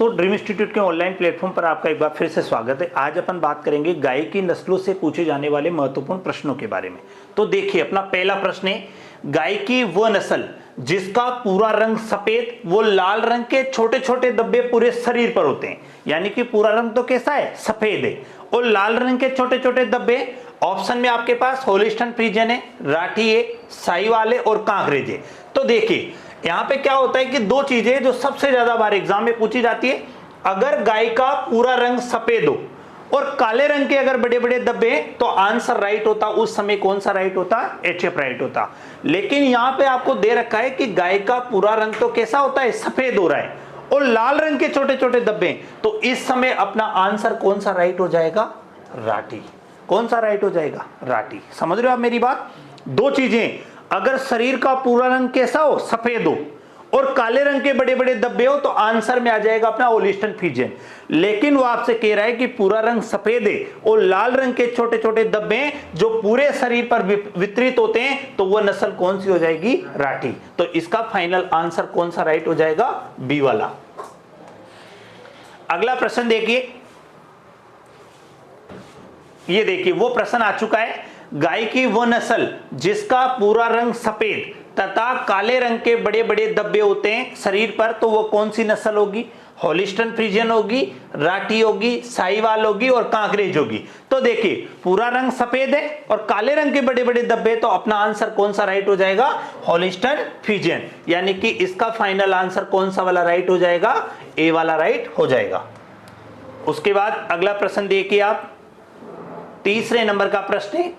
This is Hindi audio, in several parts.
दोस्तों, ड्रीम इंस्टीट्यूट के ऑनलाइन प्लेटफॉर्म पर आपका एक बार फिर से स्वागत है। आज अपन बात करेंगे गाय की नस्लों से पूछे जाने वाले महत्वपूर्ण प्रश्नों के बारे में। तो देखिए, अपना पहला प्रश्न है, गाय की वह नस्ल जिसका पूरा रंग सफेद, वो लाल रंग के छोटे छोटे धब्बे पूरे शरीर पर होते हैं। यानी कि पूरा रंग तो कैसा है, सफेद है, और लाल रंग के छोटे छोटे धब्बे। ऑप्शन में आपके पास होलिस्टन फ्रीजियन है, राठी है, साहिवाल है और कांकरेज है। तो देखिए, यहां पे क्या होता है कि दो चीजें जो सबसे ज्यादा बार एग्जाम में पूछी जाती है। अगर गाय का पूरा रंग सफेद हो और काले रंग के अगर बड़े बड़े धब्बे हैं तो आंसर राइट होता। उस समय कौन सा राइट होता, एचएफ राइट होता। लेकिन यहां पे आपको दे रखा है कि गाय का पूरा रंग तो कैसा होता है, सफेद हो रहा है, और लाल रंग के छोटे छोटे धब्बे। तो इस समय अपना आंसर कौन सा राइट हो जाएगा, राठी। कौन सा राइट हो जाएगा, राठी। समझ रहे हो आप मेरी बात। दो चीजें, अगर शरीर का पूरा रंग कैसा हो, सफेद हो, और काले रंग के बड़े बड़े धब्बे हो, तो आंसर में आ जाएगा अपना होलिस्टन फ्रीजियन। लेकिन वो आपसे कह रहा है कि पूरा रंग सफेद है और लाल रंग के छोटे छोटे धब्बे जो पूरे शरीर पर वितरित होते हैं, तो वो नस्ल कौन सी हो जाएगी, राठी। तो इसका फाइनल आंसर कौन सा राइट हो जाएगा, बी वाला। अगला प्रश्न देखिए, ये देखिए वो प्रश्न आ चुका है। गाय की वो नस्ल जिसका पूरा रंग सफेद तथा काले रंग के बड़े बड़े धब्बे होते हैं शरीर पर, तो वो कौन सी नस्ल होगी, होलिस्टन फ्रीजियन होगी, राठी होगी, साहिवाल होगी और कांकरेज होगी। तो देखिए, पूरा रंग सफेद है और काले रंग के बड़े बड़े धब्बे, तो अपना आंसर कौन सा राइट हो जाएगा, होलिस्टन फ्रीजियन। यानी कि इसका फाइनल आंसर कौन सा वाला राइट हो जाएगा, ए वाला राइट हो जाएगा। उसके बाद अगला प्रश्न देखिए आप, तीसरे नंबर का प्रश्न है,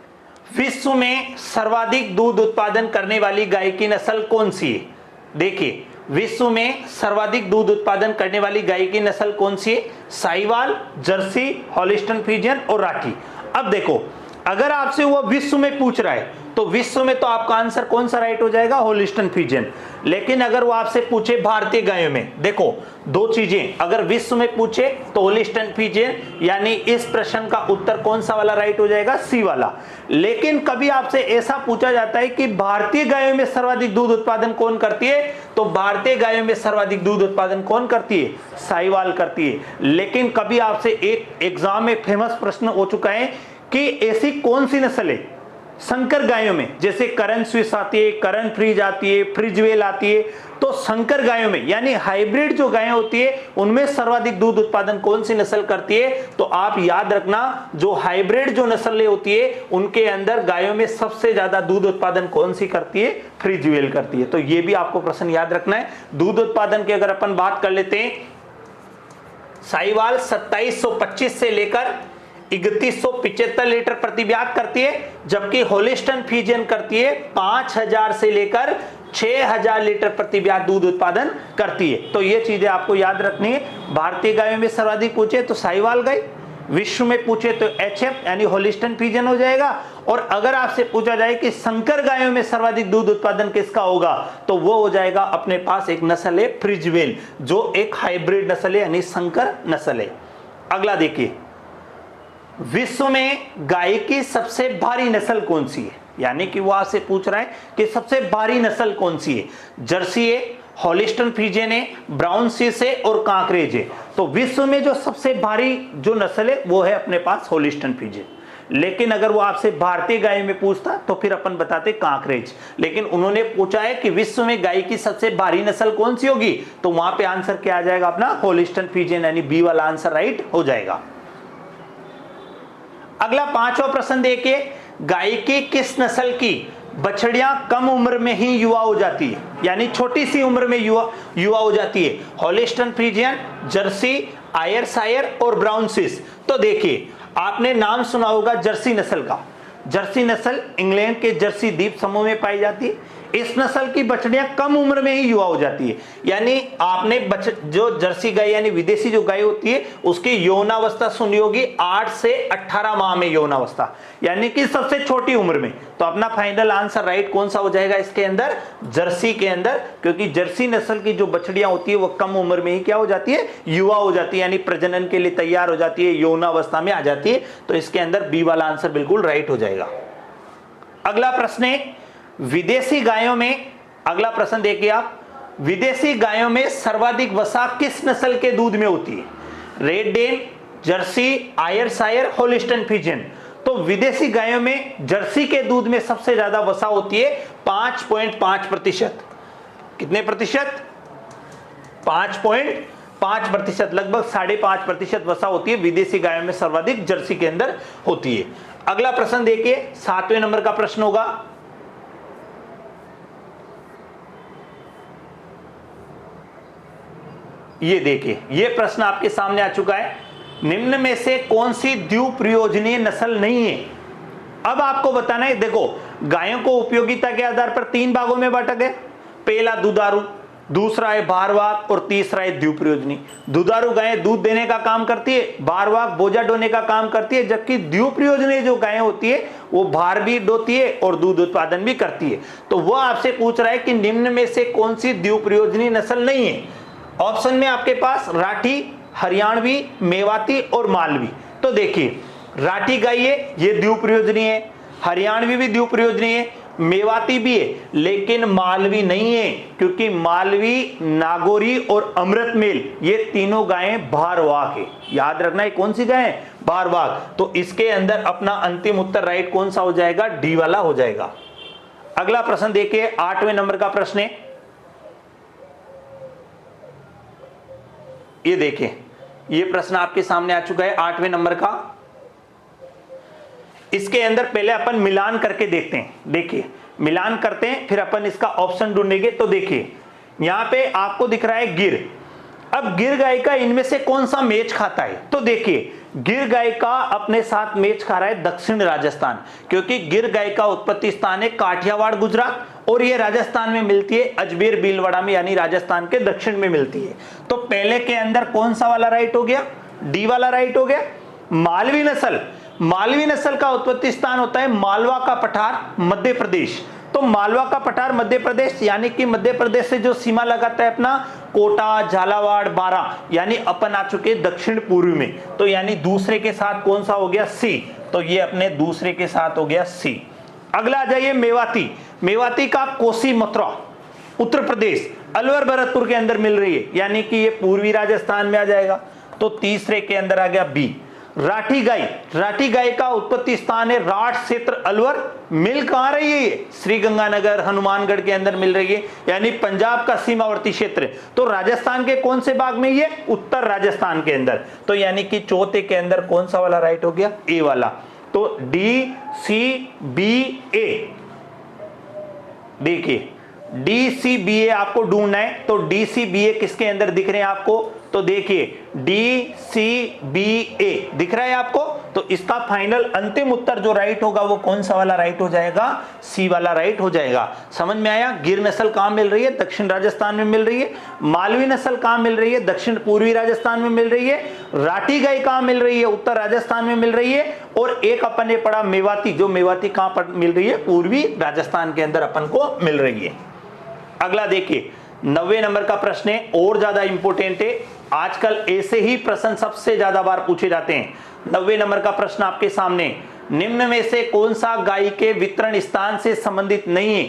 विश्व में सर्वाधिक दूध उत्पादन करने वाली गाय की नस्ल कौन सी है। देखिए, विश्व में सर्वाधिक दूध उत्पादन करने वाली गाय की नस्ल कौन सी है, साहिवाल, जर्सी, होलिस्टन फ्रीजियन और राठी। अब देखो, अगर आपसे वो विश्व में पूछ रहा है तो विश्व में तो आपका आंसर कौन सा राइट हो जाएगा, होलिस्टन फ्रीजियन। लेकिन अगर वो आपसे पूछे भारतीय गायों में, देखो दो चीजें, अगर विश्व में पूछे तो होलिस्टन फ्रीजियन, यानी इस प्रश्न का उत्तर कौन सा वाला राइट हो जाएगा, सी वाला। लेकिन कभी आपसे ऐसा पूछा जाता है कि भारतीय गायों में सर्वाधिक दूध उत्पादन कौन करती है, तो भारतीय गायों में सर्वाधिक दूध उत्पादन कौन करती है, साहिवाल करती है। लेकिन कभी आपसे एक एग्जाम में फेमस प्रश्न हो चुका है कि ऐसी कौन सी नस्ल है संकर गायों में, जैसे करण स्विस आती है, करण फ्रीज आती है, फ्रिजवेल आती है, तो संकर गायों में यानी हाइब्रिड जो गायें होती है उनमें सर्वाधिक दूध उत्पादन कौन सी नस्ल करती है। तो आप याद रखना, जो हाइब्रिड जो नस्लें होती है उनके अंदर गायों में सबसे ज्यादा दूध उत्पादन कौन सी करती है, फ्रिजवेल करती है। तो ये भी आपको प्रश्न याद रखना है। दूध उत्पादन की अगर अपन बात कर लेते हैं, साहिवाल 2725 से लेकर 3175 लीटर प्रति ब्याज करती है, जबकि होलिस्टन फ्रीजियन करती है 5000 से लेकर 6000 लीटर प्रति ब्याज दूध उत्पादन करती है। तो ये चीजें आपको याद रखनी है। भारतीय गायों में सर्वाधिक पूछे तो साहिवाल गाय, विश्व में पूछे तो एचएफ यानी होलिस्टन फ्रीजियन हो जाएगा। और अगर आपसे पूछा जाए कि संकर गायों में सर्वाधिक दूध उत्पादन किसका होगा, तो वो हो जाएगा अपने पास एक नस्ल है फ्रिजवेल, जो एक हाइब्रिड नस्ल है यानी संकर नस्ल है। अगला देखिए, विश्व में गाय की सबसे भारी नस्ल कौन सी है, यानी कि वो आपसे पूछ रहा है कि सबसे भारी नस्ल कौन सी है, जर्सी है, होलिस्टन फ्रीजियन है, ब्राउन स्विस है और कांकरेज है। तो विश्व में जो सबसे भारी जो नस्ल है वो है अपने पास होलिस्टन फ्रीजियन। लेकिन अगर वो आपसे भारतीय गाय में पूछता तो फिर अपन बताते कांकरेज। लेकिन उन्होंने पूछा है कि विश्व में गाय की सबसे भारी नस्ल कौन सी होगी, तो वहां पे आंसर क्या आ जाएगा अपना, होलिस्टन फ्रीजियन, यानी बी वाला आंसर राइट हो जाएगा। अगला पांचवा प्रश्न देखिए, गाय की किस नस्ल की बछड़ियां कम उम्र में ही युवा हो जाती है, यानी छोटी सी उम्र में युवा हो जाती है, होलिस्टन फ्रीजियन, जर्सी, आयरशायर और ब्राउन स्विस। तो देखिए, आपने नाम सुना होगा जर्सी नस्ल का। जर्सी नस्ल इंग्लैंड के जर्सी द्वीप समूह में पाई जाती है। इस नस्ल की बछड़ियां कम उम्र में ही युवा हो जाती है, यानी आपने जो जर्सी गाय यानी विदेशी जो गाय होती है उसकी यौनावस्था सुनी होगी 8 से 18 माह में यौनावस्था, यानी कि सबसे छोटी उम्र में। तो अपना फाइनल आंसर राइट कौन सा हो जाएगा इसके अंदर, जर्सी के अंदर, क्योंकि जर्सी नस्ल की जो बछड़ियां होती है वो कम उम्र में ही क्या हो जाती है, युवा हो जाती है, यानी प्रजनन के लिए तैयार हो जाती है, यौनावस्था में आ जाती है। तो इसके अंदर बी वाला आंसर बिल्कुल राइट हो जाएगा। अगला प्रश्न है, विदेशी गायों में, अगला प्रश्न देखिए आप, विदेशी गायों में सर्वाधिक वसा किस नस्ल के दूध में होती है? Red Dane, Jersey, Ayrshire, Holstein Friesian. तो विदेशी गायों में जर्सी के दूध में सबसे ज्यादा वसा होती है 5.5%। कितने प्रतिशत? 5.5%, लगभग 5.5% वसा होती है विदेशी गायों में, सर्वाधिक जर्सी के अंदर होती है। अगला प्रश्न देखिए, 7वें नंबर का प्रश्न होगा। ये देखिए, ये प्रश्न आपके सामने आ चुका है। निम्न में से कौन सी द्विप्रयोजनीय नस्ल नहीं है? अब आपको बताना है। देखो, गायों को उपयोगिता के आधार पर 3 भागों में बांटा गया। पहला दुधारू, दूसरा है भारवाहक और तीसरा है द्विप्रयोजनी। दुधारू गायें दूध देने का काम करती है, भारवाहक बोझा ढोने का काम करती है, जबकि द्विप्रयोजनी जो गायें होती है वो भार भी ढोती है और दूध उत्पादन भी करती है। तो वह आपसे पूछ रहा है कि निम्न में से कौन सी द्विप्रयोजनी नस्ल नहीं है? ऑप्शन में आपके पास राठी, हरियाणवी, मेवाती और मालवी। तो देखिए, राठी गाय है, ये द्विप्रयोजनी है, हरियाणवी भी द्विप्रयोजनी है, मेवाती भी है, लेकिन मालवी नहीं है, क्योंकि मालवी, नागौरी और अमृतमेल ये तीनों गायें भारवाहक है। याद रखना है कौन सी गाय है? भारवाहक। तो इसके अंदर अपना अंतिम उत्तर राइट कौन सा हो जाएगा? डी वाला हो जाएगा। अगला प्रश्न देखिए, 8वें नंबर का प्रश्न है। ये देखिए, ये प्रश्न आपके सामने आ चुका है 8वें नंबर का। इसके अंदर पहले अपन मिलान करके देखते हैं। देखिए, मिलान करते हैं, फिर अपन इसका ऑप्शन ढूंढेंगे। तो देखिए, यहां पे आपको दिख रहा है गिर। अब गिर गाय का इनमें से कौन सा मेच खाता है? तो देखिए, गिर गाय का अपने साथ मेच खा रहा है दक्षिण राजस्थान, क्योंकि गिर गाय का उत्पत्ति स्थान है काठियावाड़, गुजरात, और ये राजस्थान में मिलती है अजमेर, भीलवाड़ा में, यानी राजस्थान के दक्षिण में मिलती है। तो पहले के अंदर कौन सा वाला राइट हो गया? डी वाला राइट हो गया। मालवी नस्ल, मालवी नस्ल का उत्पत्ति स्थान होता है मालवा का पठार, मध्य प्रदेश। तो मालवा का पठार मध्य प्रदेश, यानी कि मध्य प्रदेश से जो सीमा लगाता है अपना कोटा, झालावाड़, बारा, यानी अपन आ चुके दक्षिण पूर्व में। तो यानी दूसरे के साथ कौन सा हो गया? सी। तो ये अपने दूसरे के साथ हो गया सी। अगला आ जाइए मेवाती। मेवाती का कोसी, मथुरा, उत्तर प्रदेश, अलवर, भरतपुर के अंदर मिल रही है, यानी कि ये पूर्वी राजस्थान में आ जाएगा। तो तीसरे के अंदर आ गया बी। राठी गाय, राठी गाय का उत्पत्ति स्थान है राठ क्षेत्र, अलवर, मिल कहां रही है? ये श्री गंगानगर, हनुमानगढ़ के अंदर मिल रही है, यानी पंजाब का सीमावर्ती क्षेत्र। तो राजस्थान के कौन से भाग में? ये उत्तर राजस्थान के अंदर। तो यानी कि चौथे के अंदर कौन सा वाला राइट हो गया? ए वाला। तो डी, सी, बी, ए। देखिए, डी, सी, बी, ए आपको ढूंढना है। तो डी, सी, बी, ए किसके अंदर दिख रहे हैं आपको? तो देखिए, डी, सी, बी, ए दिख रहा है आपको। तो इसका फाइनल अंतिम उत्तर जो राइट होगा वो कौन सा वाला राइट हो जाएगा? सी वाला राइट हो जाएगा। समझ में आया? गिर नस्ल कहां मिल रही है? दक्षिण राजस्थान में मिल रही है। मालवी नस्ल कहां मिल रही है? दक्षिण पूर्वी राजस्थान में मिल रही है। राठी गाय कहां मिल रही है? उत्तर राजस्थान में मिल रही है। और एक अपन ने पढ़ा मेवाती, जो मेवाती कहां पर मिल रही है? पूर्वी राजस्थान के अंदर अपन को मिल रही है। अगला देखिए, 90वें नंबर का प्रश्न है, और ज्यादा इंपॉर्टेंट है। आजकल ऐसे ही प्रश्न सबसे ज्यादा बार पूछे जाते हैं। 90वें नंबर का प्रश्न आपके सामने, निम्न में से कौन सा गाय के वितरण स्थान से संबंधित नहीं है?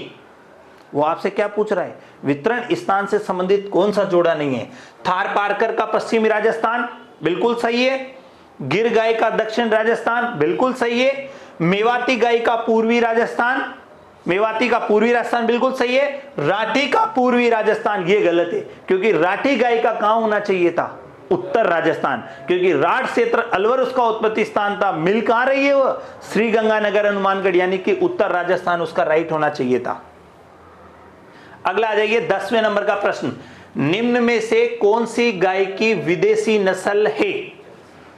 वो आपसे क्या पूछ रहा है? वितरण स्थान से संबंधित कौन सा जोड़ा नहीं है? थार पारकर का पश्चिमी राजस्थान, बिल्कुल सही है। गिर गाय का दक्षिण राजस्थान, बिल्कुल सही है। मेवाती गाय का पूर्वी राजस्थान, मेवाती का पूर्वी राजस्थान बिल्कुल सही है। राठी का पूर्वी राजस्थान ये गलत है, क्योंकि राठी गाय का कहां होना चाहिए था? उत्तर राजस्थान, क्योंकि राठ क्षेत्र, अलवर उसका उत्पत्ति स्थान था। मिल कहां रही है वो? श्री गंगानगर, हनुमानगढ़, यानी कि उत्तर राजस्थान उसका राइट होना चाहिए था। अगला आ जाइए 10वें नंबर का प्रश्न, निम्न में से कौन सी गाय की विदेशी नस्ल है?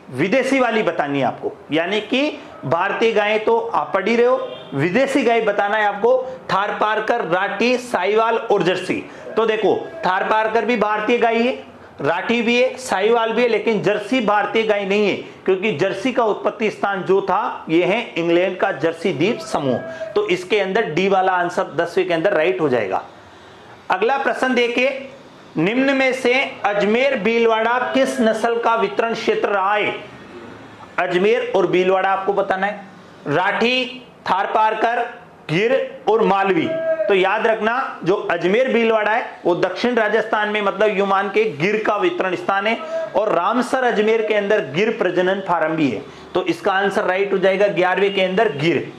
विदेशी वाली बतानी है आपको, यानी कि भारतीय गाय तो आप पढ़ ही रहे हो, विदेशी गाय बताना है आपको। थार पारकर, राठी, साहिवाल और जर्सी। तो देखो, थार पारकर भी भारतीय गाय है, राठी भी है, साहिवाल भी है, लेकिन जर्सी भारतीय गाय नहीं है, क्योंकि जर्सी का उत्पत्ति स्थान जो था ये है इंग्लैंड का जर्सी द्वीप समूह। तो इसके अंदर डी वाला आंसर 10वें के अंदर राइट हो जाएगा। अगला प्रश्न देखिए, निम्न में से अजमेर भीलवाड़ा किस नस्ल का वितरण क्षेत्र रहा है? अजमेर और भीलवाड़ा आपको बताना है। राठी, थार पारकर, गिर और मालवी, तो याद रखना जो अजमेर भीलवाड़ा है वो दक्षिण राजस्थान में मतलब युमान के गिर का वितरण स्थान है, और रामसर अजमेर के अंदर गिर प्रजनन फार्म भी है। तो इसका आंसर राइट हो जाएगा 11वें के अंदर गिर।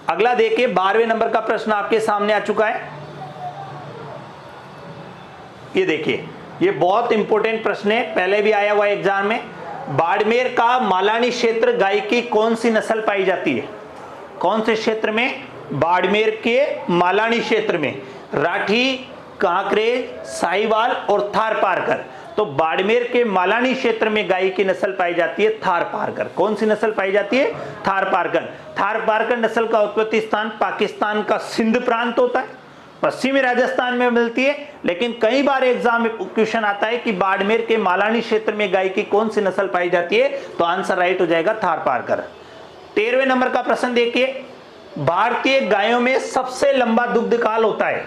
अगला देखिए 12वें नंबर का प्रश्न आपके सामने आ चुका है। ये देखिए, ये बहुत इंपॉर्टेंट प्रश्न है, पहले भी आया हुआ एग्जाम में। बाड़मेर का मालानी क्षेत्र गाय की कौन सी नस्ल पाई जाती है? कौन से क्षेत्र में? बाड़मेर के मालानी क्षेत्र में राठी, कांकरेज, साहिवाल और थारपारकर। तो बाड़मेर के मालानी क्षेत्र में गाय की नस्ल पाई जाती है थारपारकर। कौन सी नस्ल पाई जाती है? थारपारकर। थारपारकर नस्ल का उत्पत्ति स्थान पाकिस्तान का सिंध प्रांत होता है, पश्चिमी राजस्थान में मिलती है, लेकिन कई बार एग्जाम में क्वेश्चन आता है कि बाड़मेर के मालानी क्षेत्र में गाय की कौन सी नस्ल पाई जाती है, तो आंसर राइट हो जाएगा थारपारकर। 13वें नंबर का प्रश्न देखिए, भारतीय गायों में सबसे लंबा दुग्ध काल होता है।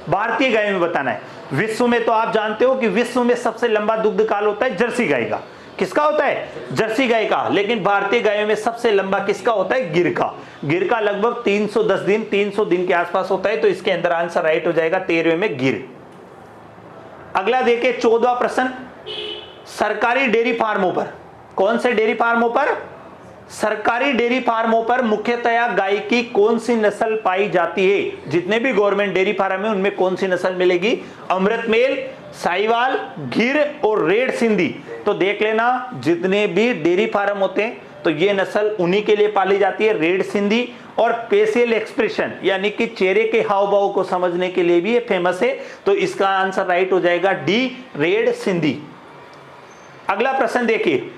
भारतीय गायों में बताना है। विश्व में तो आप जानते हो कि विश्व में सबसे लंबा दुग्ध काल होता है जर्सी गाय का। किसका होता है? जर्सी गाय का। लेकिन भारतीय गायों में सबसे लंबा किसका होता है? गिर का। गिर का लगभग 310 दिन 300 दिन के आसपास होता है। तो इसके अंदर आंसर राइट हो जाएगा 13वें में गिर। अगला देखिए 14वां प्रश्न, सरकारी डेयरी फार्मों पर, कौन से डेयरी फार्मों पर? सरकारी डेयरी फार्मों पर मुख्यतया गाय की कौन सी नस्ल पाई जाती है? जितने भी गवर्नमेंट डेयरी फार्म है उनमें कौन सी नस्ल मिलेगी? अमृतमेल, साहिवाल, गिर और रेड सिंधी। तो देख लेना, जितने भी डेयरी फार्म होते हैं तो ये नस्ल उन्हीं के लिए पाली जाती है, रेड सिंधी। और फेशियल एक्सप्रेशन यानी कि चेहरे के हाव भाव को समझने के लिए भी ये फेमस है। तो इसका आंसर राइट हो जाएगा डी, रेड सिंधी। अगला प्रश्न देखिए,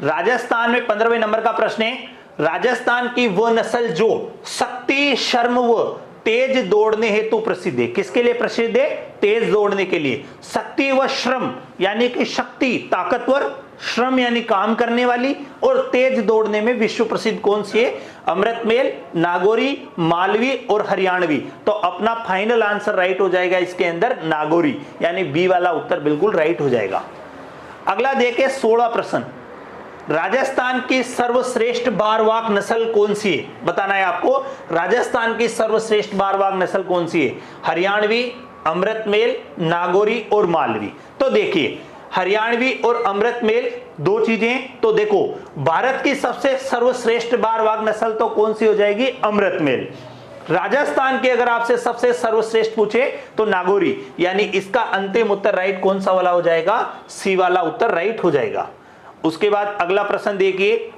राजस्थान में 15वें नंबर का प्रश्न है, राजस्थान की वह नस्ल जो शक्ति, शर्म व तेज दौड़ने हेतु प्रसिद्ध है। किसके लिए प्रसिद्ध है? तेज दौड़ने के लिए। शक्ति व श्रम यानी कि शक्ति ताकतवर, श्रम यानी काम करने वाली, और तेज दौड़ने में विश्व प्रसिद्ध कौन सी है? अमृतमेल, नागौरी, मालवी और हरियाणवी। तो अपना फाइनल आंसर राइट हो जाएगा इसके अंदर नागौरी, यानी बी वाला उत्तर बिल्कुल राइट हो जाएगा। अगला देखिए 16वां प्रश्न, राजस्थान की सर्वश्रेष्ठ बारवाक नस्ल कौन सी है? बताना है आपको, राजस्थान की सर्वश्रेष्ठ बारवाक नस्ल कौन सी है? हरियाणवी, अमृतमेल, नागौरी और मालवी। तो देखिए, हरियाणवी और अमृतमेल दो चीजें। तो देखो, भारत की सबसे सर्वश्रेष्ठ बारवाक नस्ल तो कौन सी हो जाएगी? अमृतमेल। राजस्थान के अगर आपसे सबसे सर्वश्रेष्ठ पूछे तो नागौरी, यानी इसका अंतिम उत्तर राइट कौन सा वाला हो जाएगा? सी वाला उत्तर राइट हो जाएगा। उसके बाद अगला प्रश्न देखिए,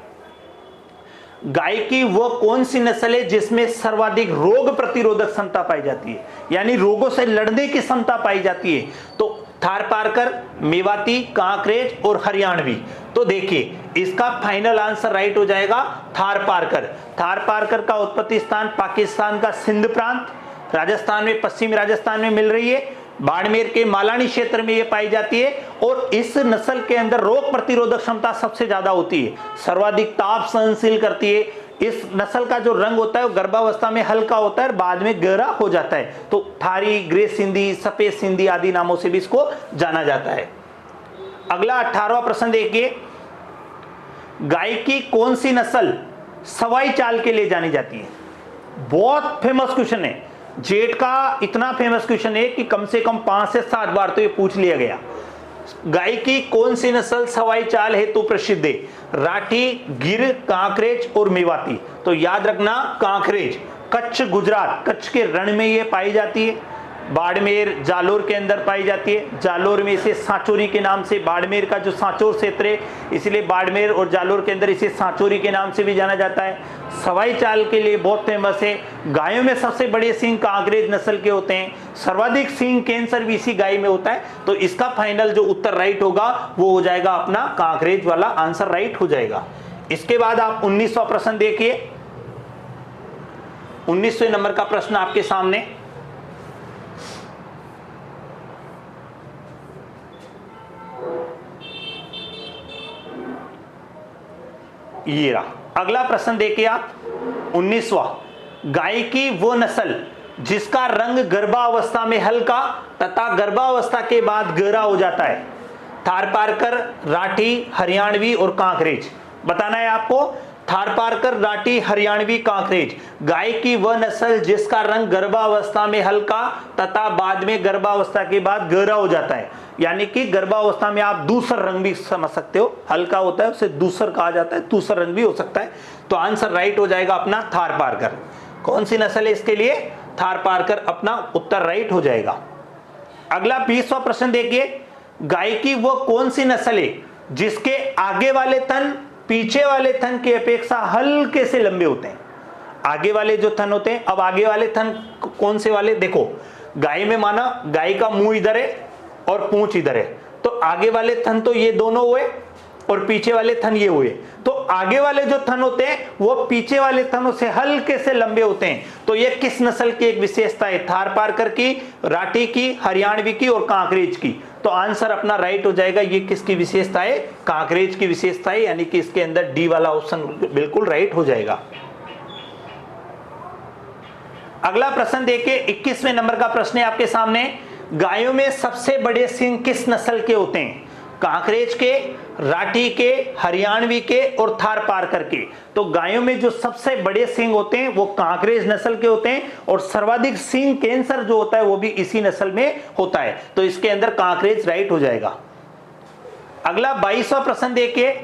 गाय की वो कौन सी नस्ल है जिसमें सर्वाधिक रोग प्रतिरोधक क्षमता पाई जाती है, यानी रोगों से लड़ने की क्षमता पाई जाती है? तो थारपारकर, मेवाती, कांकरेज और हरियाणवी। तो देखिए, इसका फाइनल आंसर राइट हो जाएगा थारपारकर। थारपारकर का उत्पत्ति स्थान पाकिस्तान का सिंध प्रांत, राजस्थान में, पश्चिमी राजस्थान में मिल रही है। बाड़मेर के मालानी क्षेत्र में ये पाई जाती है, और इस नस्ल के अंदर रोग प्रतिरोधक क्षमता सबसे ज्यादा होती है, सर्वाधिक ताप सहनशील करती है। इस नस्ल का जो रंग होता है वो गर्भावस्था में हल्का होता है और बाद में गहरा हो जाता है। तो थारी, ग्रे सिंधी, सफेद सिंधी आदि नामों से भी इसको जाना जाता है। अगला 18वां प्रश्न देखिए, गाय की कौन सी नस्ल सवाई चाल के लिए जानी जाती है? बहुत फेमस क्वेश्चन है, जेट का इतना फेमस क्वेश्चन है कि कम से कम 5 से 7 बार तो ये पूछ लिया गया। गाय की कौन सी नस्ल सवाई चाल हेतु प्रसिद्ध है? राठी, गिर, कांकरेज और मेवाती। तो याद रखना, कांकरेज। कच्छ, गुजरात, कच्छ के रण में ये पाई जाती है। बाड़मेर, जालोर के अंदर पाई जाती है। जालोर में इसे सांचोरी के नाम से, बाड़मेर का जो सांचोर क्षेत्र है इसलिए बाड़मेर और जालोर के अंदर इसे सांचोरी के नाम से भी जाना जाता है। सवाई चाल के लिए बहुत फेमस है। गायों में सबसे बड़े सींग कांकरेज नस्ल के होते हैं, सर्वाधिक सींग कैंसर भी इसी गाय में होता है। तो इसका फाइनल जो उत्तर राइट होगा वो हो जाएगा अपना कांकरेज वाला आंसर राइट हो जाएगा। इसके बाद आप 19वां प्रश्न देखिए, 19वें नंबर का प्रश्न आपके सामने। ये रहा अगला प्रश्न देखिए आप, 19वां, गाय की वो नस्ल जिसका रंग गर्भावस्था में हल्का तथा गर्भावस्था के बाद गहरा हो जाता है? थारपारकर, राठी, हरियाणवी और कांकरेज। बताना है आपको, थारपारकर, राठी, हरियाणवी, कांकरेज। गाय की वह नस्ल जिसका रंग गर्भावस्था में हल्का तथा बाद में गर्भावस्था के बाद गहरा हो जाता है, यानी कि गर्भावस्था में आप दूसर रंग भी समझ सकते हो, हल्का होता है उसे दूसर कहा जाता है, दूसर रंग भी हो सकता है। तो आंसर राइट हो जाएगा अपना थारपारकर। कौन सी नस्ल है इसके लिए? थारपारकर अपना उत्तर राइट हो जाएगा। अगला 20वां प्रश्न देखिए, गाय की वह कौन सी नस्ल है जिसके आगे वाले थन पीछे वाले थन की अपेक्षा हल्के से लंबे होते हैं? आगे वाले जो थन होते हैं, अब आगे वाले थन कौन से वाले? देखो गाय में माना गाय का मुंह इधर है और पूंछ इधर है, तो आगे वाले थन तो ये दोनों हुए और पीछे वाले थन ये हुए। तो आगे वाले जो थन होते हैं वो पीछे वाले थनों से हल्के से लंबे होते हैं। तो ये किस नस्ल की एक विशेषता है? थारपारकर की, राठी की, हरियाणवी की और कांकरेज की। तो आंसर अपना राइट हो जाएगा। ये किसकी विशेषता है? कांकरेज की विशेषता है, यानी कि इसके अंदर डी वाला ऑप्शन बिल्कुल राइट हो जाएगा। अगला प्रश्न देखिए, 21वें नंबर का प्रश्न है आपके सामने। गायों में सबसे बड़े सींग किस नस्ल के होते हैं? कांकरेज के, राठी के, हरियाणवी के और थारपारकर के। तो गायों में जो सबसे बड़े सींग होते हैं वो कांकरेज नस्ल के होते हैं और सर्वाधिक सींग कैंसर जो होता है वो भी इसी नस्ल में होता है। तो इसके अंदर कांकरेज राइट हो जाएगा। अगला 22वां प्रश्न देखिए,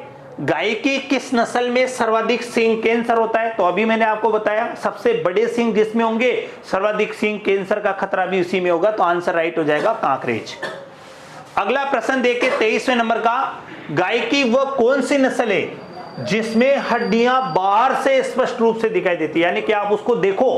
गाय की किस नस्ल में सर्वाधिक सींग कैंसर होता है? तो अभी मैंने आपको बताया सबसे बड़े सींग जिसमें होंगे सर्वाधिक सींग कैंसर का खतरा भी उसी में होगा। तो आंसर राइट हो जाएगा कांकरेज। अगला प्रश्न देखिए 23वें नंबर का, गाय की वह कौन सी नस्ल है जिसमें हड्डियां बाहर से स्पष्ट रूप से दिखाई देती है, यानी कि आप उसको देखो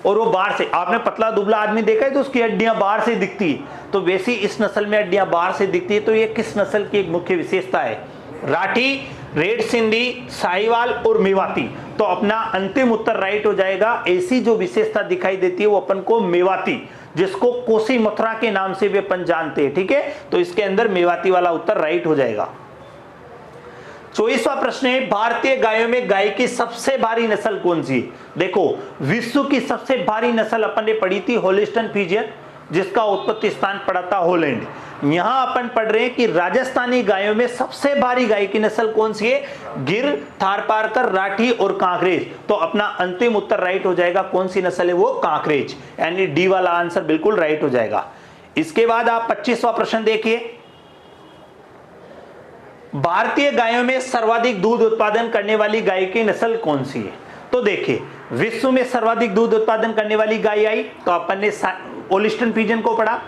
और वो बाहर से, आपने पतला दुबला आदमी देखा है तो उसकी हड्डियां बाहर से दिखती है, तो वैसी इस नस्ल में हड्डियां बाहर से दिखती है। तो ये किस नस्ल की एक मुख्य विशेषता है? राठी, रेड सिंधी, साहिवाल और मेवाती। तो अपना अंतिम उत्तर राइट हो जाएगा। ऐसी जो विशेषता दिखाई देती है वो अपन को मेवाती, जिसको कोसी मथुरा के नाम से भी अपन जानते हैं, ठीक है। तो इसके अंदर मेवाती वाला उत्तर राइट हो जाएगा। 24वां प्रश्न है, भारतीय गायों में गाय की सबसे भारी नस्ल कौन सी? देखो विश्व की सबसे भारी नस्ल अपन ने पढ़ी थी होलिस्टन फ्रीजियन, जिसका उत्पत्ति स्थान पड़ा था हॉलैंड। यहां अपन पढ़ रहे हैं कि राजस्थानी गायों में सबसे भारी गाय की नस्ल कौन सी है? गिर, थारपारकर, राठी और कांकरेज। तो अपना अंतिम उत्तर राइट हो जाएगा। कौन सी नस्ल है वो? कांकरेज, यानी डी वाला आंसर बिल्कुल राइट हो जाएगा। इसके बाद आप 25वां प्रश्न देखिए, भारतीय गायों में सर्वाधिक दूध उत्पादन करने वाली गाय की नस्ल कौन सी है? तो देखिए विश्व में सर्वाधिक दूध उत्पादन करने वाली गाय आई तो अपन ने होलिस्टन फ्रीजियन को पढ़ा।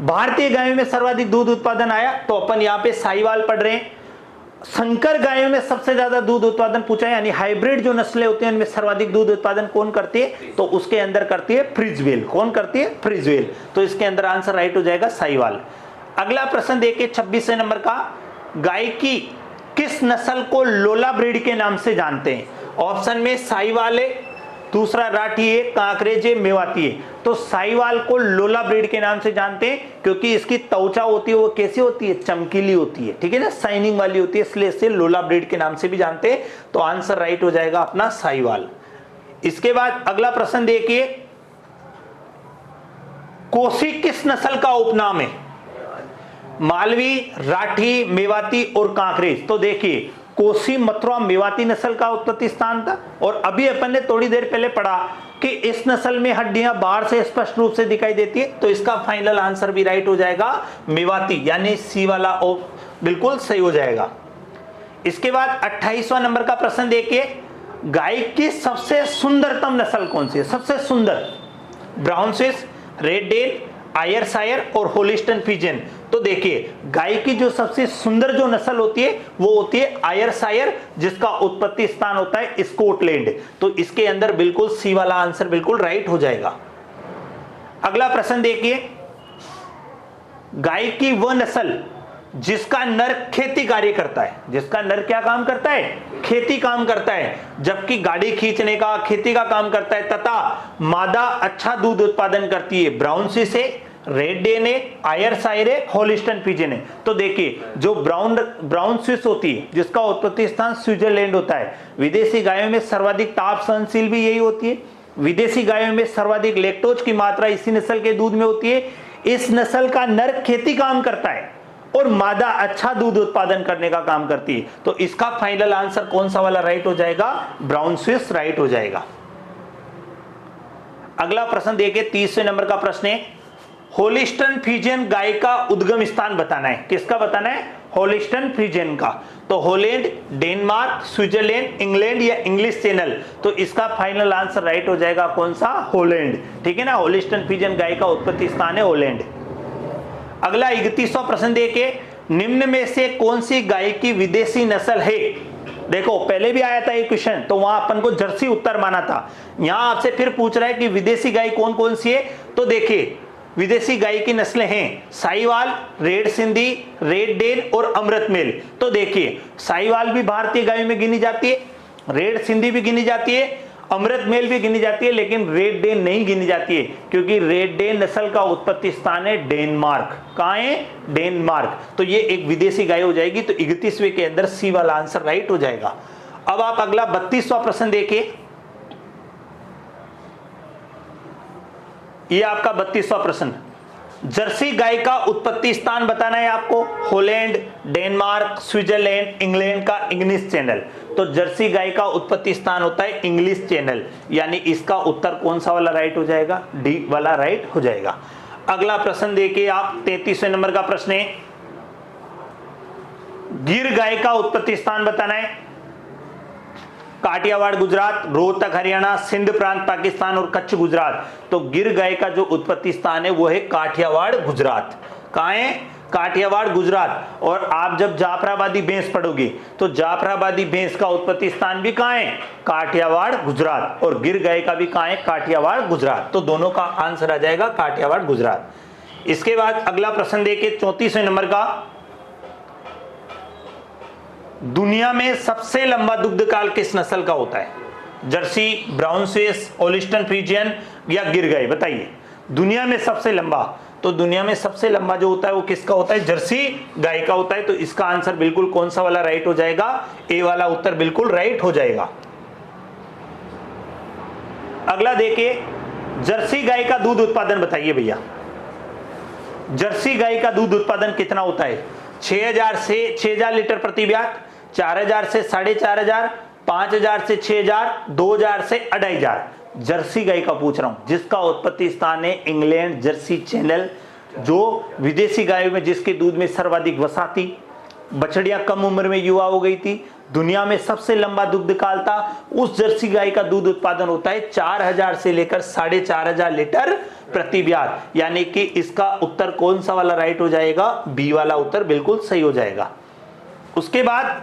भारतीय गायों में सर्वाधिक दूध उत्पादन आया तो अपन यहाँ पे साहिवाल पढ़ रहे हैं। संकर गायों में सबसे ज्यादा दूध उत्पादन पूछा है, यानी हाइब्रिड जो नस्लें होती हैं उनमें सर्वाधिक दूध उत्पादन कौन करती है? तो उसके अंदर करती है फ्रिजवेल। कौन करती है? फ्रिजवेल। तो इसके अंदर आंसर राइट हो जाएगा साहिवाल। अगला प्रश्न देखिए 26वें नंबर का, गाय की किस नस्ल को लोला ब्रीड के नाम से जानते हैं? ऑप्शन में साहिवाल है, दूसरा राठी है, कांकरेज है, मेवाती है। तो साहिवाल को लोला ब्रीड के नाम से जानते हैं क्योंकि इसकी त्वचा होती है वो कैसी होती है? चमकीली होती है, ठीक है ना, शाइनिंग वाली होती है, इसलिए इसे लोला ब्रीड के नाम से भी जानते हैं। तो आंसर राइट हो जाएगा अपना साहिवाल। इसके बाद अगला प्रश्न देखिए, कोसी किस नस्ल का उपनाम है? मालवी, राठी, मेवाती और कांकरेज। तो देखिए कोसी मथुरा मेवाती नस्ल का उत्पत्ति स्थान था और अभी अपन ने थोड़ी देर पहले पढ़ा कि इस नस्ल में हड्डियां बाहर से स्पष्ट रूप से दिखाई देती है। तो इसका फाइनल आंसर भी राइट हो जाएगा मेवाती, यानी सी वाला बिल्कुल सही हो जाएगा। इसके बाद 28वां नंबर का प्रश्न देखिए, गाय की सबसे सुंदरतम नस्ल कौन सी है? सबसे सुंदर? Brown Swiss, Red Dane, Ayrshire और होलिस्टन फ्रीजियन। तो देखिए गाय की जो सबसे सुंदर जो नस्ल होती है वो होती है आयरशायर, जिसका उत्पत्ति स्थान होता है स्कॉटलैंड। तो इसके अंदर बिल्कुल सी वाला आंसर बिल्कुल राइट हो जाएगा। अगला प्रश्न देखिए, गाय की वह नस्ल जिसका नर खेती कार्य करता है, जिसका नर क्या काम करता है? खेती काम करता है, जबकि गाड़ी खींचने का, खेती का काम करता है, तथा मादा अच्छा दूध उत्पादन करती है। ब्राउन स्विस है, रेड डेन है, आयरशायर है, होलिस्टन फ्रीजियन है। तो देखिए जो ब्राउन स्विस होती है जिसका उत्पत्ति स्थान स्विट्जरलैंड होता है, विदेशी गायों में सर्वाधिक ताप सहनशील भी यही होती है। विदेशी गायों में सर्वाधिक लैक्टोज की मात्रा इसी नस्ल के दूध में होती है। इस नस्ल का नर खेती काम करता है और मादा अच्छा दूध उत्पादन करने का काम करती है। तो इसका फाइनल आंसर कौन सा वाला राइट हो जाएगा? ब्राउन स्विस राइट हो जाएगा। अगला प्रश्न देखिए, 30वें नंबर का प्रश्न है, होलिस्टन फ्रीजियन गाय का उद्गम स्थान बताना है। किसका बताना है? होलिस्टन फ्रीजियन का। तो हॉलैंड, डेनमार्क, स्विट्जरलैंड, इंग्लैंड या इंग्लिश चैनल। तो इसका फाइनल आंसर राइट हो जाएगा कौन सा? हॉलैंड। ठीक है ना, होलिस्टन फ्रीजियन गाय का उत्पत्ति स्थान है हॉलैंड। अगला 31वां प्रश्न देखिए, निम्न में से कौन सी गाय की विदेशी नस्ल है? देखो पहले भी आया था ये क्वेश्चन, तो वहां अपन को जर्सी उत्तर माना था। यहां आपसे फिर पूछ रहा है कि विदेशी गाय कौन कौन सी है। तो देखिए विदेशी गाय की नस्लें हैं Sahiwal, red Sindhi, red Dane और अमृतमेल। तो देखिए साहिवाल भी भारतीय गायों में गिनी जाती है, रेड सिंधी भी गिनी जाती है, अमृतमेल भी गिनी जाती है, लेकिन रेड डेन नहीं गिनी जाती है क्योंकि रेड डेन नस्ल का उत्पत्ति स्थान है डेनमार्क। कहां है? डेनमार्क। तो ये एक विदेशी गाय हो जाएगी। तो 31वें के अंदर सी वाला आंसर राइट हो जाएगा। अब आप अगला 32वां प्रश्न देखिए, ये आपका 32वां प्रश्न, जर्सी गाय का उत्पत्ति स्थान बताना है आपको। हॉलैंड, डेनमार्क, स्विट्जरलैंड, इंग्लैंड का इंग्लिश चैनल। तो जर्सी गाय का उत्पत्ति स्थान होता है इंग्लिश चैनल, यानी इसका उत्तर कौन सा वाला राइट हो जाएगा? डी वाला राइट हो जाएगा। अगला प्रश्न देखिए आप, 33वें नंबर का प्रश्न है, गिर गाय का उत्पत्ति स्थान बताना है। काठियावाड़ गुजरात, रोहतक हरियाणा, सिंध प्रांत पाकिस्तान और कच्छ गुजरात। तो गिर गाय का जो उत्पत्ति स्थान है वो है काठियावाड़ गुजरात। कहां है? काठियावाड़ गुजरात। और आप जब जाफराबादी भैंस पढ़ोगे तो जाफराबादी भैंस का उत्पत्ति स्थान भी कहां है? काठियावाड़ गुजरात। और गिर गाय का भी कहां है? काठियावाड़ गुजरात। तो दोनों का आंसर आ जाएगा काठियावाड़ गुजरात। इसके बाद अगला प्रश्न देखिए 34वें नंबर का, दुनिया में सबसे लंबा दुग्ध काल किस नस्ल का होता है? जर्सी, ब्राउन स्विस, होलिस्टन फ्रीजियन या गिर गाय? बताइए दुनिया में सबसे लंबा। तो दुनिया में सबसे लंबा जो होता है वो किसका होता है? जर्सी गाय का होता है। तो इसका आंसर बिल्कुल कौन सा वाला राइट हो जाएगा? ए वाला उत्तर बिल्कुल राइट हो जाएगा। अगला देखिए, जर्सी गाय का दूध उत्पादन बताइए भैया। जर्सी गाय का दूध उत्पादन कितना होता है? 6000 से 6000 लीटर प्रति ब्यात, 4000 से 4500, 5000 से 6000, 2000 से 2500। जर्सी गाय का पूछ रहा हूं जिसका उत्पत्ति स्थान है इंग्लैंड जर्सी चैनल, जो विदेशी गायों में जिसके दूध में सर्वाधिक वसा थी, बछड़ियां कम उम्र में युवा हो गई थी, दुनिया में सबसे लंबा दुग्ध काल था, उस जर्सी गाय का दूध उत्पादन होता है 4000 से लेकर 4500 लीटर प्रति ब्यात। यानी कि इसका उत्तर कौन सा वाला राइट हो जाएगा? बी वाला उत्तर बिल्कुल सही हो जाएगा। उसके बाद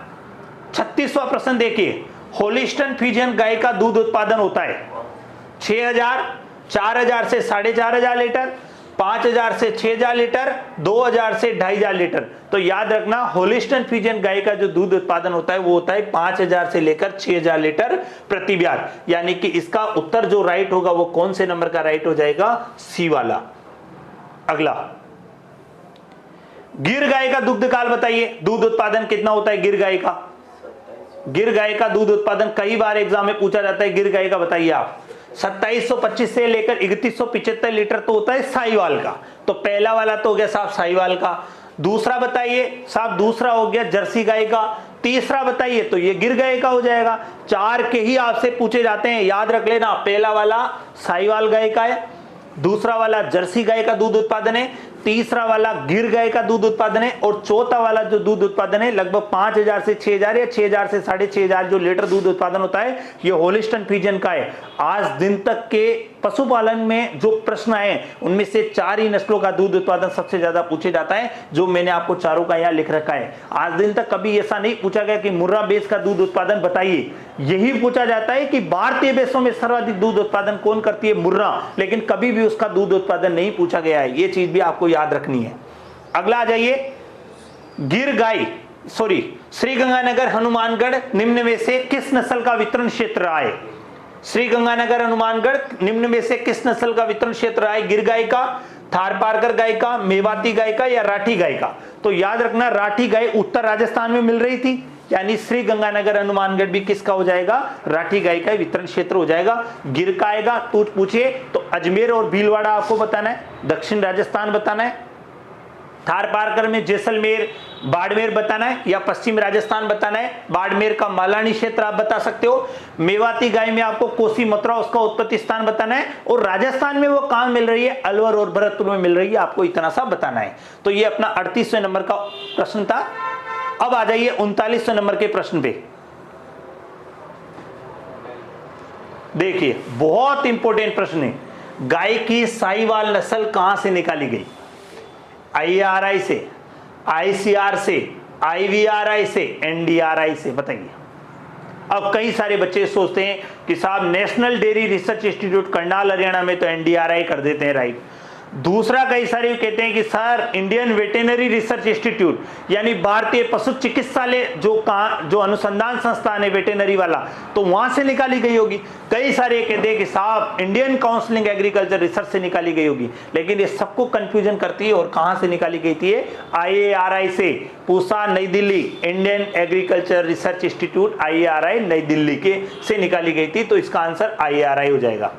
36वां प्रश्न देखिए, होलिस्टन फ्रीजियन गाय का दूध उत्पादन होता है 6000, 4000 से 4500 लीटर, 5000 से 6000 लीटर, 2000 से 2500 लीटर। तो याद रखना होलिस्टन फ्रीजियन गाय का जो दूध उत्पादन होता है वो होता है 5000 से लेकर 6000 लीटर प्रति ब्यात। यानी कि इसका उत्तर जो राइट होगा वो कौन से नंबर का राइट हो जाएगा? सी वाला। अगला, गिर गाय का दुग्ध काल बताइए, दूध उत्पादन कितना होता है गिर गाय का? गिर गाय का दूध उत्पादन कई बार एग्जाम में पूछा जाता है, गिर गाय का बताइए आप। 2725 से लेकर 3175 लीटर तो होता है साहिवाल का। तो पहला वाला तो हो गया साहब साहिवाल का। दूसरा बताइए साहब, दूसरा हो गया जर्सी गाय का। तीसरा बताइए, तो ये गिर गाय का हो जाएगा। 4 के ही आपसे पूछे जाते हैं, याद रख लेना। पहला वाला साहिवाल गाय का है, दूसरा वाला जर्सी गाय का दूध उत्पादन है, तीसरा वाला गिर गाय का दूध उत्पादन है, और चौथा वाला जो दूध उत्पादन है लगभग 5000 से 6000 या 6000 से 6500 जो लीटर दूध उत्पादन होता है ये होलिस्टन फ्रीजियन का है। आज दिन तक के पशुपालन में जो प्रश्न आए उनमें से 4 ही नस्लों का दूध उत्पादन सबसे ज्यादा पूछे जाता है, जो मैंने आपको चारों का यहाँ लिख रखा है। आज दिन तक कभी ऐसा नहीं पूछा गया कि मुर्रा बेस का दूध उत्पादन बताइए, यही पूछा जाता है कि भारतीय बेसों में सर्वाधिक दूध उत्पादन कौन करती है? मुर्रा। लेकिन कभी भी उसका दूध उत्पादन नहीं पूछा गया है, ये चीज भी आपको याद रखनी है। अगला आ जाइए, गिर गाय श्रीगंगानगर हनुमानगढ़ निम्न में से किस नस्ल का वितरण क्षेत्र रहा है? श्रीगंगानगर हनुमानगढ़ निम्न में से किस नस्ल का वितरण क्षेत्र रहा है? गिर गाय का, थारपारकर गाय का, मेवाती गाय का या राठी गाय का? तो याद रखना राठी गाय उत्तर राजस्थान में मिल रही थी, यानी श्रीगंगानगर हनुमानगढ़ भी किसका हो जाएगा? राठी गाय का वितरण क्षेत्र हो जाएगा। गिर का आएगा तो पूछिए तो अजमेर और भीलवाड़ा आपको बताना है, दक्षिण राजस्थान बताना है। थार पारकर में जैसलमेर बाड़मेर बताना है या पश्चिम राजस्थान बताना है। बाड़मेर का मालानी क्षेत्र आप बता सकते हो। मेवाती गाय में आपको कोसी मथुरा उसका उत्पत्ति स्थान बताना है, और राजस्थान में वो कहां मिल रही है, अलवर और भरतपुर में मिल रही है, आपको इतना सा बताना है। तो ये अपना 38वें नंबर का प्रश्न था। अब आ जाइए 39वें नंबर के प्रश्न पे। देखिए बहुत इंपॉर्टेंट प्रश्न है, गाय की साहीवाल नस्ल कहां से निकाली गई? IARI से, ICR से, IVRI से, NDRI से, बताइए। अब कई सारे बच्चे सोचते हैं कि साहब national dairy research institute Karnal Haryana में तो NDRI कर देते हैं, राइट। दूसरा कई सारे कहते हैं कि sir Indian veterinary research institute यानी भारतीय पशु चिकित्सालय जो अनुसंधान संस्थान है वेटेनरी वाला, तो वहां से निकाली गई होगी। कई सारे कहते हैं कि साहब इंडियन काउंसिलिंग एग्रीकल्चर रिसर्च से निकाली गई होगी, लेकिन ये सबको कंफ्यूजन करती है। और कहां से निकाली गई थी? IARI से, पूसा नई Delhi, Indian agriculture research institute IARI नई दिल्ली के से निकाली गई थी। तो इसका आंसर IARI हो जाएगा।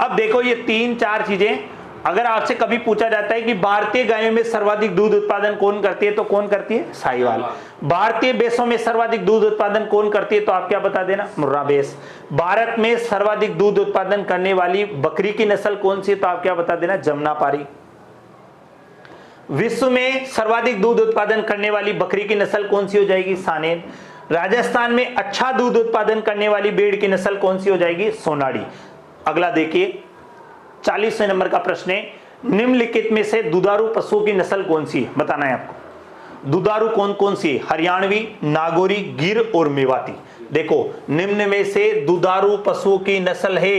अब देखो ये 3-4 चीजें, अगर आपसे कभी पूछा जाता है कि भारतीय गायों में सर्वाधिक दूध उत्पादन कौन करती है, तो कौन करती है? साहीवाल। भारतीय भैंसों में सर्वाधिक दूध उत्पादन कौन करती है, तो आप क्या बता देना? मुर्रा भैंस। भारत में सर्वाधिक दूध उत्पादन करने वाली बकरी की नस्ल कौन सी है, तो आप क्या बता देना? जमुनापारी। विश्व में सर्वाधिक दूध उत्पादन करने वाली बकरी की नस्ल कौन सी हो जाएगी? सानेन। राजस्थान में अच्छा दूध उत्पादन करने वाली भेड़ की नस्ल कौन सी हो जाएगी? सोनाड़ी। अगला देखिए 40वें नंबर का प्रश्न है, निम्नलिखित में से दुधारू पशुओं की नस्ल कौन सी है, बताना है आपको। दुधारू कौन कौन सी है? हरियाणवी, नागौरी, गिर और मेवाती। देखो निम्न में से दुधारू पशुओं की नस्ल है,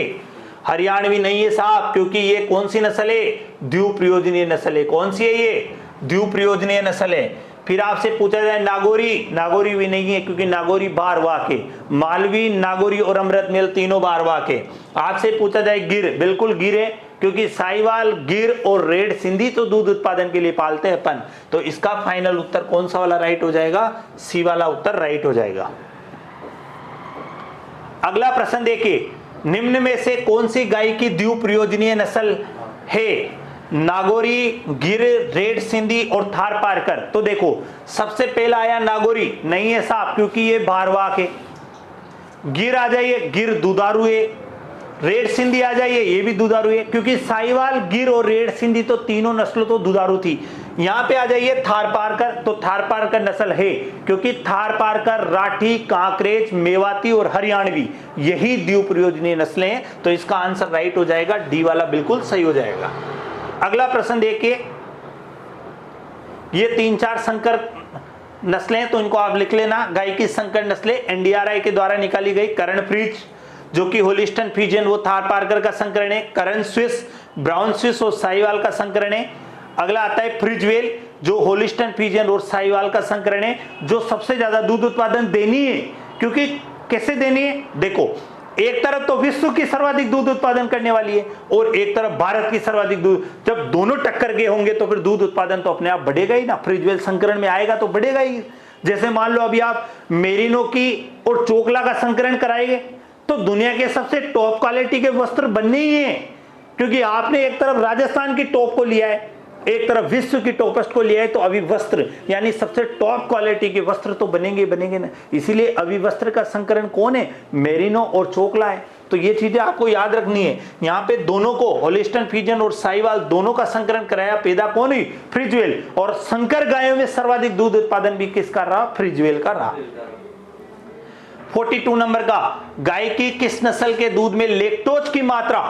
हरियाणवी नहीं है साहब, क्योंकि ये कौन सी नस्ल है? द्विप्रयोजनीय नस्ल है। कौन सी है ये? द्विप्रयोजनीय नस्ल है। फिर आपसे पूछा जाए नागौरी, नागौरी भी नहीं है, क्योंकि नागौरी बारवा के, मालवी, नागौरी और अमृतमेल तीनों बारवा के। आपसे पूछा जाए गिर, बिल्कुल गिर है, क्योंकि साहीवाल, गिर और रेड सिंधी तो दूध उत्पादन के लिए पालते हैं अपन। तो इसका फाइनल उत्तर कौन सा वाला राइट हो जाएगा? सी वाला उत्तर राइट हो जाएगा। अगला प्रश्न देखिए, निम्न में से कौन सी गाय की द्विप्रयोजनीय नस्ल है? नागौरी, गिर, रेड सिंधी और थार पारकर। तो देखो सबसे पहला आया नागौरी, नहीं है साहब, क्योंकि ये बारवा के। गिर आ जाइए, गिर दुधारू है। रेड सिंधी आ जाइए, ये भी दुधारू है, क्योंकि साहीवाल, गिर और रेड सिंधी तो तीनों नस्लों तो दुधारू थी। यहां पे आ जाइए थार पारकर, तो थार पारकर नस्ल है, क्योंकि थार पारकर, राठी, कांकरेज, मेवाती और हरियाणवी यही द्विप्रयोजनीय नस्लें हैं। तो इसका आंसर राइट हो जाएगा, डी वाला बिल्कुल सही हो जाएगा। अगला प्रश्न देखिए, ये 3-4 संकर नस्लें, तो इनको आप लिख लेना। गाय की संकर नस्लें NDRI के द्वारा निकाली गई, करण फ्रीज जो कि होलिस्टन फ्रीजियन वो थार पारकर का संकरण है, करण स्विस, ब्राउन स्विस और साहीवाल का संकरण है। अगला आता है फ्रिजवेल जो होलिस्टन फ्रीजियन और साहीवाल का संकरण है, जो सबसे ज्यादा दूध उत्पादन देनी है। क्योंकि कैसे देनी है? देखो एक तरफ तो विश्व की सर्वाधिक दूध उत्पादन करने वाली है और एक तरफ भारत की सर्वाधिक दूध, जब दोनों टक्कर के होंगे तो फिर दूध उत्पादन तो अपने आप बढ़ेगा ही ना, फ्रिजवेल संकरण में आएगा तो बढ़ेगा ही। जैसे मान लो अभी आप मेरिनो की और चोकला का संकरण कराएंगे तो दुनिया के सबसे टॉप क्वालिटी के वस्त्र बनने ही हैं, क्योंकि आपने एक तरफ राजस्थान की टॉप को लिया है, एक तरफ विश्व की टॉपेस्ट को लिया है, तो अभिवस्त्र यानी सबसे टॉप क्वालिटी के वस्त्र तो बनेंगे बनेंगे ना। इसीलिए अभिवस्त्र का संकरण कौन है? मेरिनो और चोकला है। तो ये चीजें आपको याद रखनी है। यहाँ पे दोनों को, होलिस्टन फ्रीजियन और साहीवाल दोनों का संकरण कराया, पैदा कौन हुई? फ्रिजवेल। और संकर गायों में सर्वाधिक दूध उत्पादन भी किसका रहा? फ्रिजवेल का रहा। 42 नंबर का, गाय की किस नस्ल के दूध में लैक्टोज की मात्रा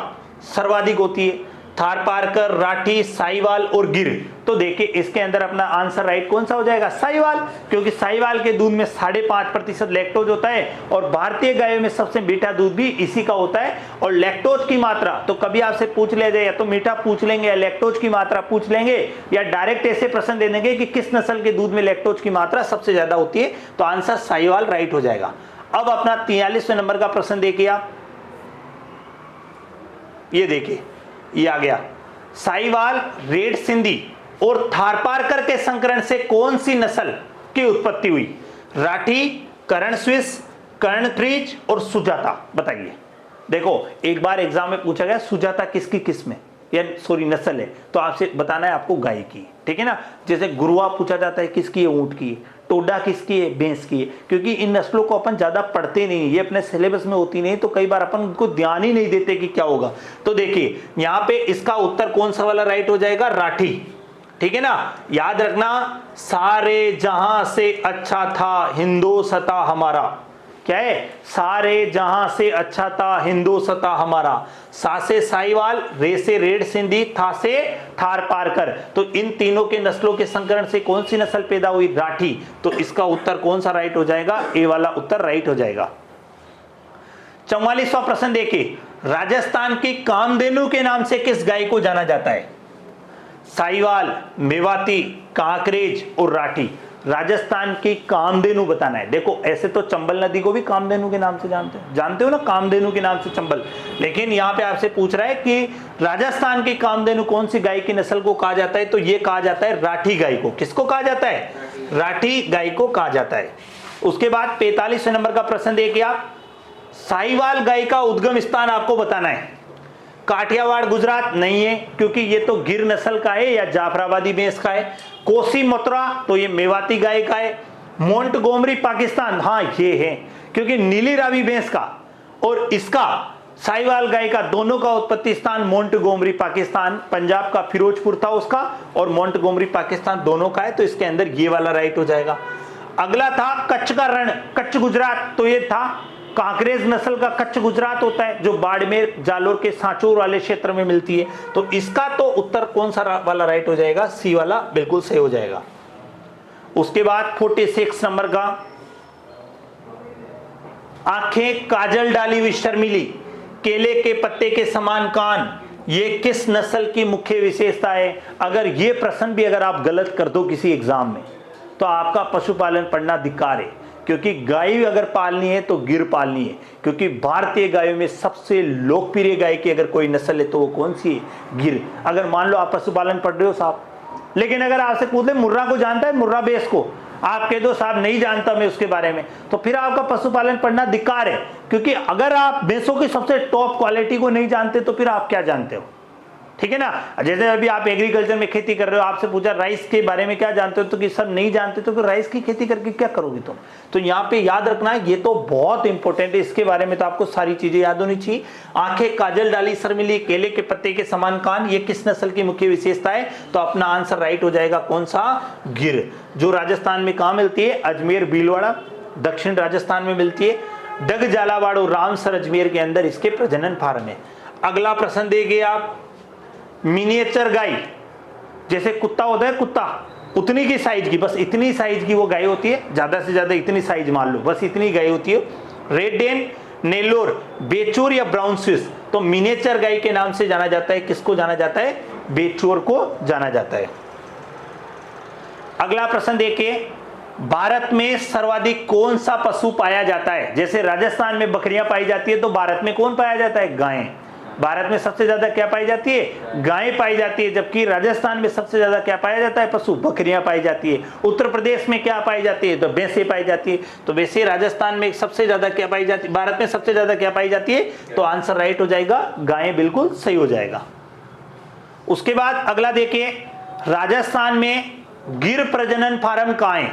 सर्वाधिक होती है? थार पारकर, राठी, साहीवाल और गिर। तो देखिए इसके अंदर अपना आंसर राइट कौन सा हो जाएगा? साहीवाल, क्योंकि साहीवाल के दूध में 5.5% लैक्टोज होता है और भारतीय गायों में सबसे मीठा दूध भी इसी का होता है। और लैक्टोज की मात्रा तो कभी आपसे पूछ ले जाए, या तो मीठा पूछ लेंगे या लैक्टोज की मात्रा पूछ लेंगे, या डायरेक्ट ऐसे प्रश्न दे देंगे कि किस नस्ल के दूध में लैक्टोज की मात्रा सबसे ज्यादा होती है, तो आंसर साहीवाल राइट हो जाएगा। अब अपना 43वें नंबर का प्रश्न देखिए आप, ये देखिए ये आ गया, साहीवाल, रेड सिंधी और थारपारकर के संकरण से कौन सी नस्ल की उत्पत्ति हुई? राठी, करण स्विस, कर्ण फ्रीज और सुजाता। बताइए। देखो एक बार एग्जाम में पूछा गया सुजाता किसकी किस में, या सॉरी नस्ल है, तो आपसे बताना है आपको गाय की, ठीक है ना। जैसे गुरुआ पूछा जाता है किसकी है, ऊंट की। टोडा किसकी है, भैंस की है। क्योंकि इन नस्लों को अपन ज्यादा पढ़ते नहीं, ये अपने सिलेबस में होती नहीं, तो कई बार अपन उनको ध्यान ही नहीं देते कि क्या होगा। तो देखिए यहाँ पे इसका उत्तर कौन सा वाला राइट हो जाएगा, राठी, ठीक है ना। याद रखना, सारे जहां से अच्छा था हिंदोसता हमारा, क्या है, सारे जहां से अच्छा था हिंदोसता हमारा। सा से साहिवाल, रे से रेड सिंधी, था से थार पारकर। तो इन तीनों के नस्लों के संकरण से कौन सी नस्ल पैदा हुई, राठी। तो इसका उत्तर कौन सा राइट हो जाएगा, ए वाला उत्तर राइट हो जाएगा। 44वां प्रश्न देखिए, राजस्थान की कामधेनु के नाम से किस गाय को जाना जाता है, साहिवाल, मेवाती, कांकरेज और राठी। राजस्थान की कामधेनु बताना है। देखो ऐसे तो चंबल नदी को भी कामधेनु के नाम से जानते हो ना, कामधेनु के नाम से चंबल। लेकिन यहाँ पे आपसे पूछ रहा है कि राजस्थान की कामधेनु कौन सी गाय की नस्ल को कहा जाता है, तो ये कहा जाता है राठी गाय को। किसको कहा जाता है, राठी गाय को कहा जाता है। उसके बाद 45वें नंबर का प्रश्न देखिए आप, साहिवाल गाय का उद्गम स्थान आपको बताना है। काठियावाड़ गुजरात नहीं है, क्योंकि ये तो गिर नस्ल का है या जाफराबादी भैंस का है। कोसी मथुरा तो ये मेवाती गाय का है। मोंटगोमरी पाकिस्तान, हाँ ये है, क्योंकि नीली रावी भैंस का और इसका साहिवाल गाय का दोनों का उत्पत्ति स्थान मोंटगोमरी पाकिस्तान, पंजाब का फिरोजपुर था उसका, और मोंटगोमरी पाकिस्तान दोनों का है। तो इसके अंदर ये वाला राइट हो जाएगा। अगला था कच्छ का रण, कच्छ गुजरात, तो ये था कांकरेज नस्ल का कच्छ गुजरात होता है, जो बाड़मेर जालोर के सांचौर वाले क्षेत्र में मिलती है। तो इसका तो उत्तर कौन सा वाला राइट हो जाएगा, सी वाला बिल्कुल सही हो जाएगा। उसके बाद 46 नंबर का, आंखें काजल डाली हुई शर्मिली, केले के पत्ते के समान कान, ये किस नस्ल की मुख्य विशेषता है। अगर ये प्रश्न भी अगर आप गलत कर दो किसी एग्जाम में, तो आपका पशुपालन पढ़ना धिक्कार है। क्योंकि गाय अगर पालनी है तो गिर पालनी है, क्योंकि भारतीय गायों में सबसे लोकप्रिय गाय की अगर कोई नस्ल है तो वो कौन सी है, गिर। अगर मान लो आप पशुपालन पढ़ रहे हो साहब, लेकिन अगर आपसे पूछ ले मुर्रा को जानता है, मुर्रा बेस को, आप कह दो साहब नहीं जानता मैं उसके बारे में, तो फिर आपका पशुपालन पढ़ना धिक्कार है। क्योंकि अगर आप भैंसों की सबसे टॉप क्वालिटी को नहीं जानते तो फिर आप क्या जानते हो, ठीक है ना। जैसे अभी आप एग्रीकल्चर में खेती कर रहे हो, आपसे पूछा राइस के बारे में क्या जानते हो, तो कि सब नहीं जानते, तो फिर राइस की खेती करके क्या करोगे तुम। तो यहाँ पे याद रखना है, ये तो बहुत इंपॉर्टेंट है, इसके बारे में तो आपको सारी चीजें याद होनी चाहिए। आंखें काजल डाली शर्मिली, केले के पत्ते के समान कान, ये किस नस्ल की मुख्य विशेषता है, तो अपना आंसर राइट हो जाएगा कौन सा, गिर। जो राजस्थान में कहां मिलती है, अजमेर भीलवाड़ा, दक्षिण राजस्थान में मिलती है। डग झालावाड़ और रामसर अजमेर के अंदर इसके प्रजनन फार्म है। अगला प्रश्न देखिए आप, मिनिएचर गाय, जैसे कुत्ता होता है, कुत्ता उतनी की साइज की, बस इतनी साइज की वो गाय होती है, ज्यादा से ज्यादा इतनी साइज मान लो, बस इतनी गाय होती है। रेड डेन, नेलोर, बेचूर या ब्राउन स्विस, तो मिनिएचर गाय के नाम से जाना जाता है। किसको जाना जाता है, बेचूर को जाना जाता है। अगला प्रश्न देखिए, भारत में सर्वाधिक कौन सा पशु पाया जाता है। जैसे राजस्थान में बकरियां पाई जाती है, तो भारत में कौन पाया जाता है, गायें। भारत में सबसे ज्यादा क्या पाई जाती है, गायें पाई जाती है। जबकि राजस्थान में सबसे ज्यादा क्या पाया जाता है, पशु, बकरियां पाई जाती है। उत्तर प्रदेश में क्या पाई जाती है, तो भैंसें पाई जाती है। तो वैसे राजस्थान में सबसे ज्यादा क्या पाई जाती है, भारत में सबसे ज्यादा क्या पाई जाती है, तो आंसर राइट हो जाएगा, गायें बिल्कुल सही हो जाएगा। उसके बाद अगला देखिए, राजस्थान में गिर प्रजनन फार्म कहां है।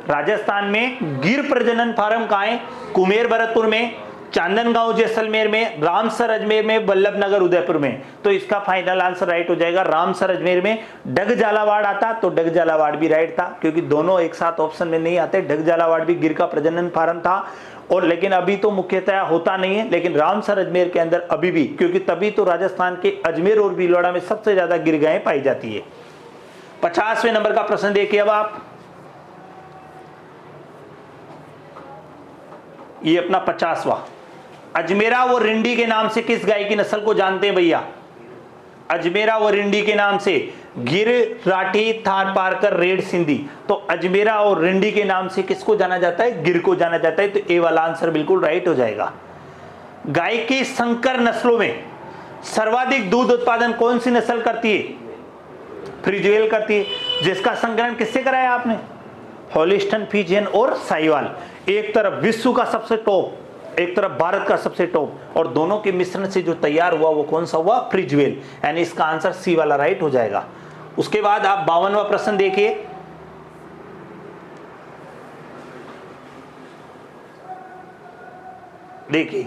राजस्थान में गिर प्रजनन फार्म कहां है, कुमेर भरतपुर में, चांदनगांव जैसलमेर में, रामसर अजमेर में, वल्लभनगर उदयपुर में। तो इसका फाइनल आंसर राइट हो जाएगा रामसर अजमेर में। डग झालावाड़ आता तो डग झालावाड़ भी राइट था, क्योंकि दोनों एक साथ ऑप्शन में नहीं आते। डग झालावाड़ भी गिर का प्रजनन फार्म था, और लेकिन अभी तो मुख्यतः होता नहीं है, लेकिन रामसर अजमेर के अंदर अभी भी, क्योंकि तभी तो राजस्थान के अजमेर और भीलवाड़ा में सबसे ज्यादा गिर गायें पाई जाती है। 50वें नंबर का प्रश्न देखिए अब आप, ये अपना 50वां, अजमेरा व रिंडी के नाम से किस गाय की नस्ल को जानते हैं भैया। अजमेरा व रिंडी के नाम से गिर, राठी, थार पारकर, रेड सिंधी। तो अजमेरा और रिंडी के नाम से किसको जाना जाता है, गिर को जाना जाता है। तो ए वाला आंसर बिल्कुल राइट हो जाएगा। गाय की संकर नस्लों में सर्वाधिक दूध उत्पादन कौन सी नस्ल करती है, फ्रीजियल करती है। जिसका संकरण किससे कराया आपने, हॉलिस्टन, फ्रीजियन और साहिवाल। एक तरफ विश्व का सबसे टॉप एक तरफ भारत का सबसे टॉप, और दोनों के मिश्रण से जो तैयार हुआ वो कौन सा हुआ? फ्रिजवेल। यानी इसका आंसर सी वाला राइट हो जाएगा। उसके बाद आप 52वां प्रश्न देखिए। देखिए,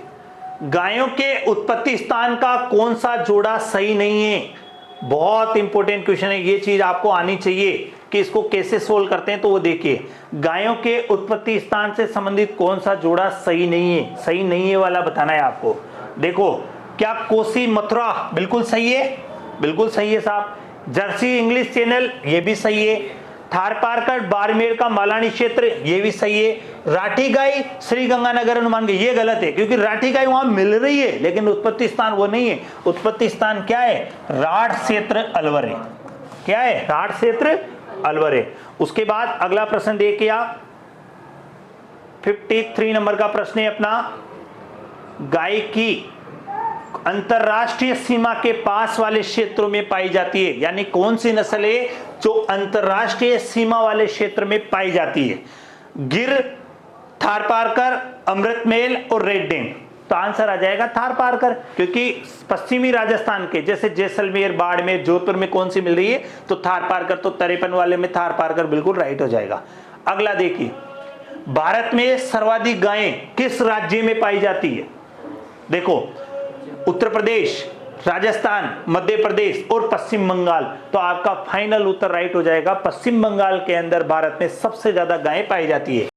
गायों के उत्पत्ति स्थान का कौन सा जोड़ा सही नहीं है? बहुत इंपॉर्टेंट क्वेश्चन है, ये चीज आपको आनी चाहिए कि इसको कैसे सोल्व करते हैं। तो वो देखिए, गायों के उत्पत्ति स्थान से संबंधित कौन सा जोड़ा सही नहीं है? सही नहीं है वाला बताना है आपको। देखो, क्या कोसी मथुरा बिल्कुल सही है, बिल्कुल सही है साहब। जर्सी इंग्लिश चैनल ये भी सही है। थारपारकर बाड़मेर का मालानी क्षेत्र ये भी सही है। राठी गाय श्री गंगानगर हनुमानगढ़ ये गलत है, क्योंकि राठी गाय वहां मिल रही है लेकिन उत्पत्ति स्थान वो नहीं है। उत्पत्ति स्थान क्या है? राठ क्षेत्र अलवर है। क्या है? राठ क्षेत्र अलवर है। उसके बाद अगला प्रश्न देखिए आप, 53 नंबर का प्रश्न है अपना। गाय की अंतरराष्ट्रीय सीमा के पास वाले क्षेत्रों में पाई जाती है, यानी कौन सी नस्ल है जो अंतरराष्ट्रीय सीमा वाले क्षेत्र में पाई जाती है? गिर, थारपारकर, अमृतमेल और रेड डेन। तो आंसर आ जाएगा थारपारकर, क्योंकि पश्चिमी राजस्थान के जैसे जैसलमेर, बाड़मेर, जोधपुर में कौन सी मिल रही है? तो थारपारकर। तो 53 वाले में थारपारकर बिल्कुल राइट हो जाएगा। अगला देखिए, भारत में सर्वाधिक गायें किस राज्य में पाई जाती है? देखो, उत्तर प्रदेश, राजस्थान, मध्य प्रदेश और पश्चिम बंगाल। तो आपका फाइनल उत्तर राइट हो जाएगा, पश्चिम बंगाल के अंदर भारत में सबसे ज्यादा गायें पाई जाती है।